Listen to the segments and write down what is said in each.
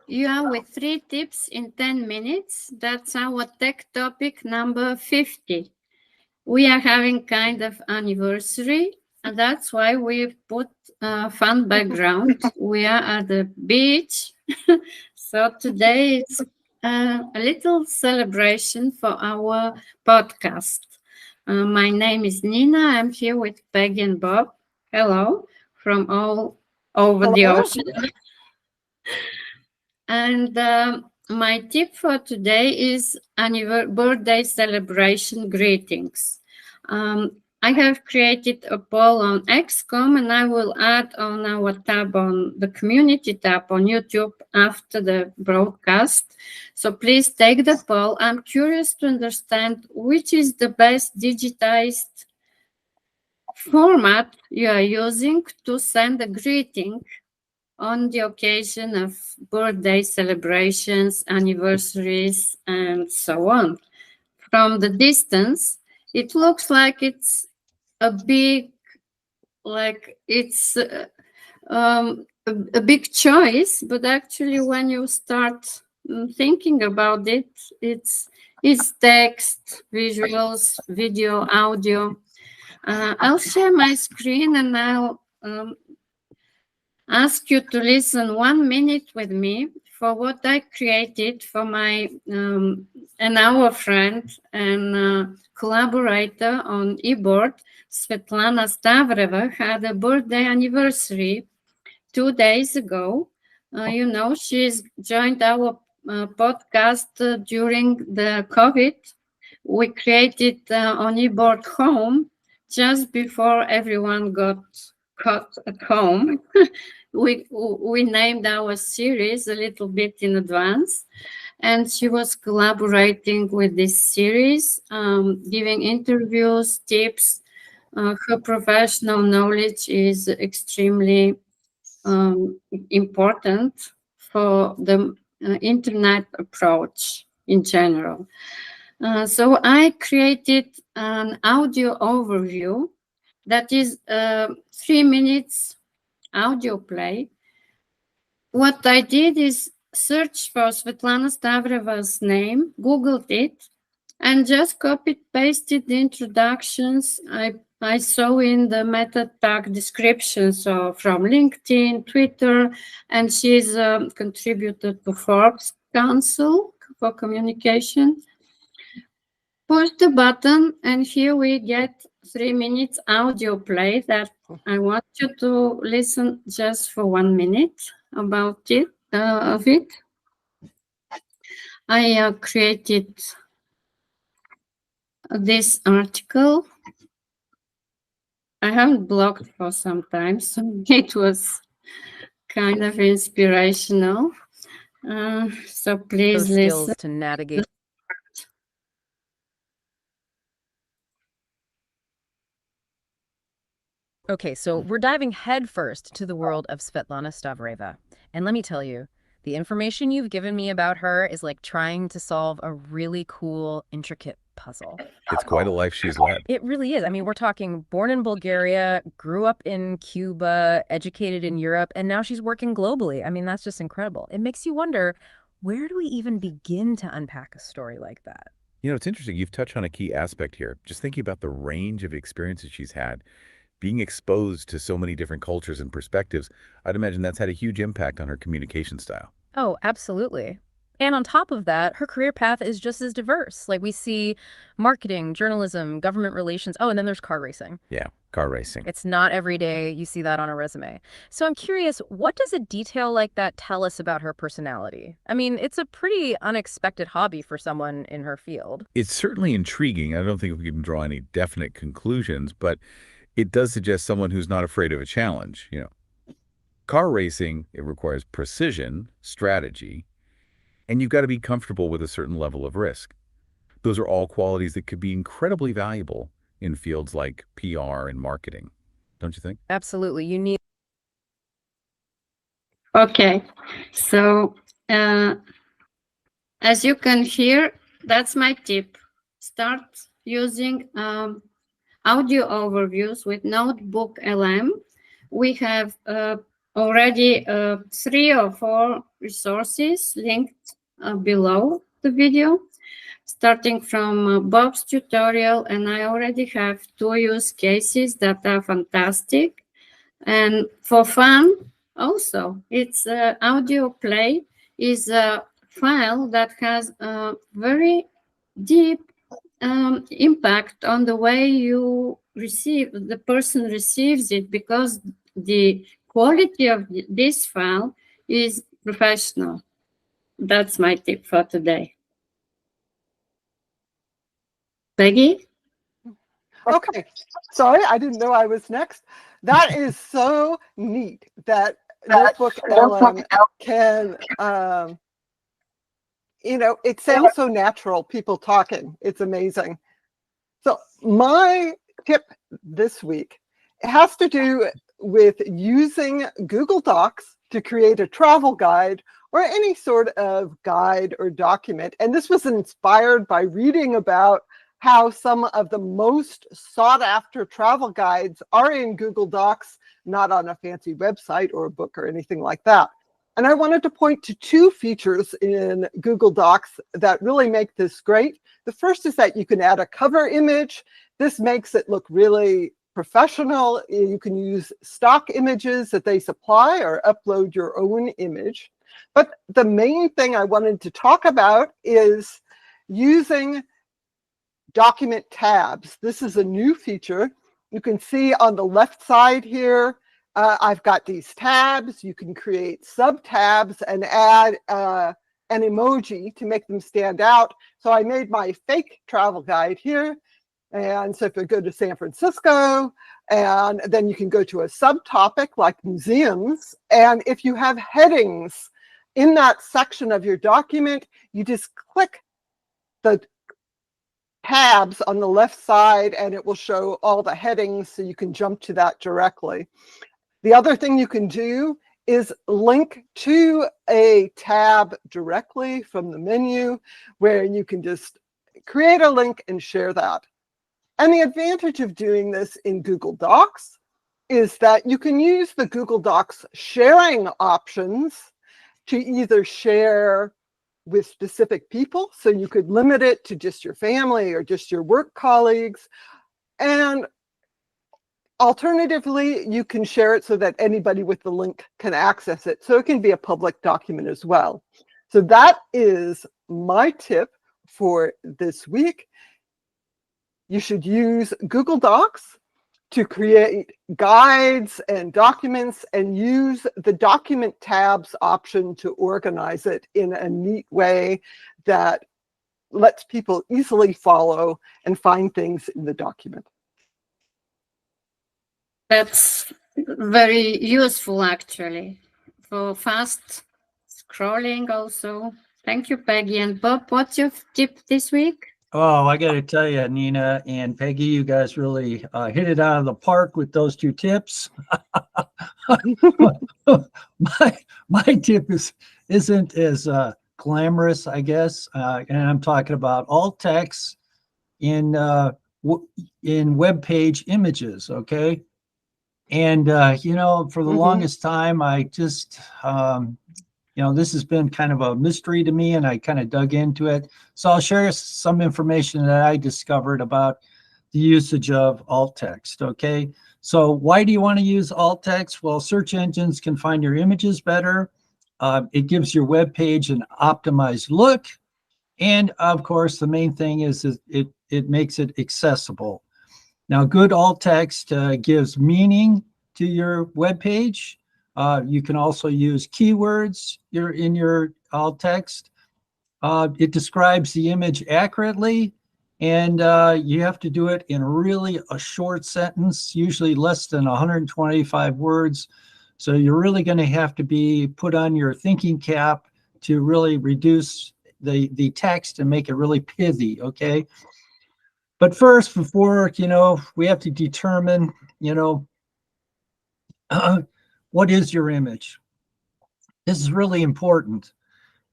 You are with 3 tips in 10 minutes. That's our tech topic number 50. We are having kind of anniversary, and that's why we put a fun background. We are at the beach. So today it's a little celebration for our podcast. My name is Nina. I'm here with Peggy and Bob. Hello from all over the Hello. ocean. And my tip for today is birthday celebration greetings. I have created a poll on XCOM and I will add on our tab on the community tab on YouTube after the broadcast. So please take the poll. I'm curious to understand which is the best digitized format you are using to send a greeting on the occasion of birthday celebrations, anniversaries, and so on. From the distance, it looks like it's a big, like it's a big choice, but actually, when you start thinking about it, it's text, visuals, video, audio. I'll share my screen and I'll ask you to listen 1 minute with me for what I created for my and our friend and collaborator on eBoard, Svetlana Stavreva, had a birthday anniversary 2 days ago. She's joined our podcast during the COVID. We created on eBoard Home just before everyone got caught at home. we named our series a little bit in advance, and she was collaborating with this series, giving interviews, tips. Her professional knowledge is extremely important for the internet approach in general. So I created an audio overview that is 3 minutes audio play. What I did is search for Svetlana Stavreva's name, Googled it, and just copied pasted the introductions I saw in the meta tag description. So from LinkedIn, Twitter, and she's a contributor to Forbes Council for Communication. Push the button, and here we get 3 minutes audio play that I want you to listen just for 1 minute about it. Of it. I created this article. I haven't blogged for some time, so it was kind of inspirational. So please Those skills listen. to navigate. Okay, so we're diving headfirst to the world of Svetlana Stavreva. And let me tell you, the information you've given me about her is like trying to solve a really cool, intricate puzzle. It's quite a life she's led. It really is. I mean, we're talking born in Bulgaria, grew up in Cuba, educated in Europe, and now she's working globally. I mean, that's just incredible. It makes you wonder, where do we even begin to unpack a story like that? You know, it's interesting. You've touched on a key aspect here. Just thinking about the range of experiences she's had, being exposed to so many different cultures and perspectives, I'd imagine that's had a huge impact on her communication style. Oh, absolutely. And on top of that, her career path is just as diverse. Like we see marketing, journalism, government relations. Oh, and then there's car racing. Yeah, car racing. It's not every day you see that on a resume. So I'm curious, what does a detail like that tell us about her personality? I mean, it's a pretty unexpected hobby for someone in her field. It's certainly intriguing. I don't think we can draw any definite conclusions, but it does suggest someone who's not afraid of a challenge. Car racing, it requires precision, strategy, and you've got to be comfortable with a certain level of risk. Those are all qualities that could be incredibly valuable in fields like PR and marketing, don't you think? Absolutely. You need. Okay, so as you can hear, that's my tip. Start using audio overviews with NotebookLM. We have already 3 or 4 resources linked below the video, starting from Bob's tutorial, and I already have 2 use cases that are fantastic. And for fun, also, it's audio play is a file that has a very deep impact on the way the person receives it, because the quality of this file is professional. That's my tip for today. Peggy? Okay, sorry, I didn't know I was next. That is so neat that NotebookLM can, it sounds so natural, people talking. It's amazing. So my tip this week has to do with using Google Docs to create a travel guide or any sort of guide or document. And this was inspired by reading about how some of the most sought after travel guides are in Google Docs, not on a fancy website or a book or anything like that. And I wanted to point to 2 features in Google Docs that really make this great. The first is that you can add a cover image. This makes it look really professional. You can use stock images that they supply or upload your own image. But the main thing I wanted to talk about is using document tabs. This is a new feature. You can see on the left side here, I've got these tabs. You can create sub-tabs and add an emoji to make them stand out. So I made my fake travel guide here. And so if you go to San Francisco, and then you can go to a subtopic like museums. And if you have headings in that section of your document, you just click the tabs on the left side and it will show all the headings, so you can jump to that directly. The other thing you can do is link to a tab directly from the menu, where you can just create a link and share that. And the advantage of doing this in Google Docs is that you can use the Google Docs sharing options to either share with specific people, so you could limit it to just your family or just your work colleagues, and alternatively, you can share it so that anybody with the link can access it. So it can be a public document as well. So that is my tip for this week. You should use Google Docs to create guides and documents, and use the document tabs option to organize it in a neat way that lets people easily follow and find things in the document. That's very useful, actually, for fast scrolling also. Thank you, Peggy. And Bob, what's your tip this week? Oh, I got to tell you, Nina and Peggy, you guys really hit it out of the park with those 2 tips. my tip isn't as glamorous, I guess, and I'm talking about alt text in web page images. Okay, and for the longest time, I just this has been kind of a mystery to me, and I kind of dug into it. So I'll share some information that I discovered about the usage of alt text. Okay, so why do you want to use alt text? Well, search engines can find your images better. It gives your web page an optimized look, and of course, the main thing is it makes it accessible. Now, good alt text gives meaning to your web page. You can also use keywords in your alt text. It describes the image accurately, and you have to do it in really a short sentence, usually less than 125 words. So you're really going to have to be put on your thinking cap to really reduce the text and make it really pithy, okay? But first, before, we have to determine, what is your image? This is really important.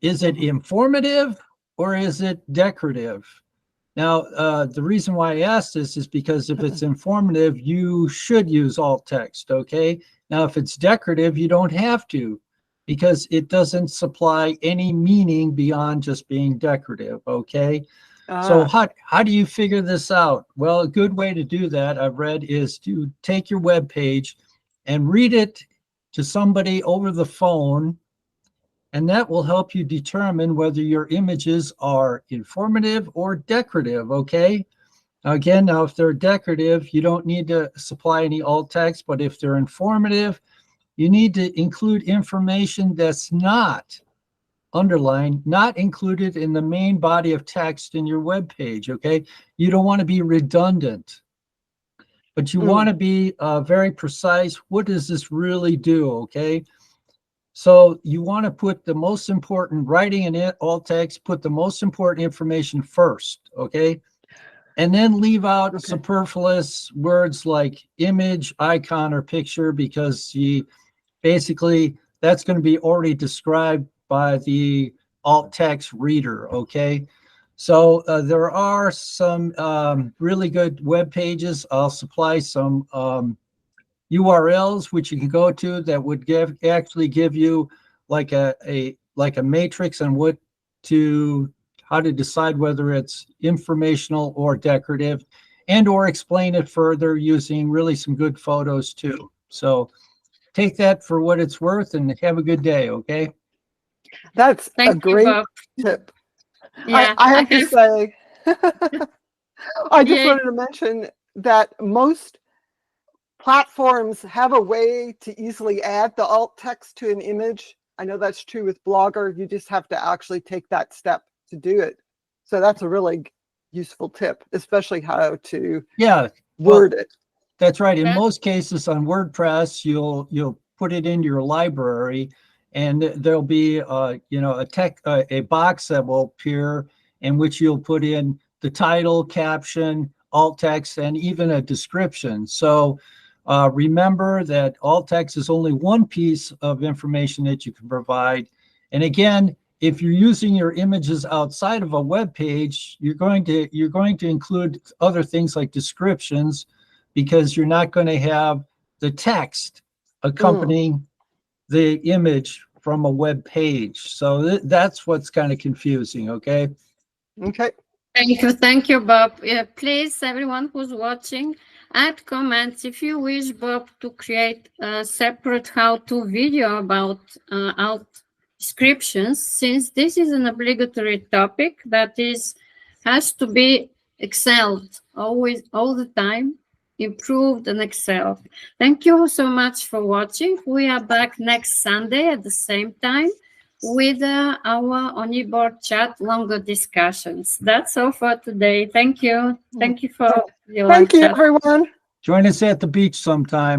Is it informative or is it decorative? Now, the reason why I asked this is because if it's informative, you should use alt text, okay? Now, if it's decorative, you don't have to, because it doesn't supply any meaning beyond just being decorative, okay? So how do you figure this out? Well, a good way to do that, I've read, is to take your web page and read it to somebody over the phone, and that will help you determine whether your images are informative or decorative, okay? Again, now, if they're decorative, you don't need to supply any alt text, but if they're informative, you need to include information that's not underlined, not included in the main body of text in your web page, okay? You don't want to be redundant, but you want to be very precise. What does this really do, okay? So you want to put the most important, writing in alt text, put the most important information first, okay? And then leave out superfluous words like image, icon, or picture, because basically that's going to be already described by the alt text reader, okay? So there are some really good web pages. I'll supply some URLs which you can go to that would actually give you like a matrix on how to decide whether it's informational or decorative, and or explain it further using really some good photos too. So take that for what it's worth and have a good day, okay? That's Thank a great you, Bob. tip. Yeah, I have to say, I just Yeah. wanted to mention that most platforms have a way to easily add the alt text to an image. I know that's true with Blogger. You just have to actually take that step to do it. So that's a really useful tip, especially how to word it. That's right. In most cases on WordPress, you'll put it into your library, and there'll be a box that will appear in which you'll put in the title, caption, alt text, and even a description. So remember that alt text is only one piece of information that you can provide. And again, if you're using your images outside of a web page, you're going to include other things like descriptions, because you're not going to have the text accompanying the image from a web page. So that's what's kind of confusing, okay? Okay. Thank you, Bob. Please, everyone who's watching, add comments if you wish Bob to create a separate how-to video about alt descriptions, since this is an obligatory topic that has to be excelled always, all the time, improved and excelled. Thank you so much for watching. We are back next Sunday at the same time with our OnEBoard chat, longer discussions. That's all for today. Thank you. Thank you for your Thank you, chat. everyone. Join us at the beach sometime.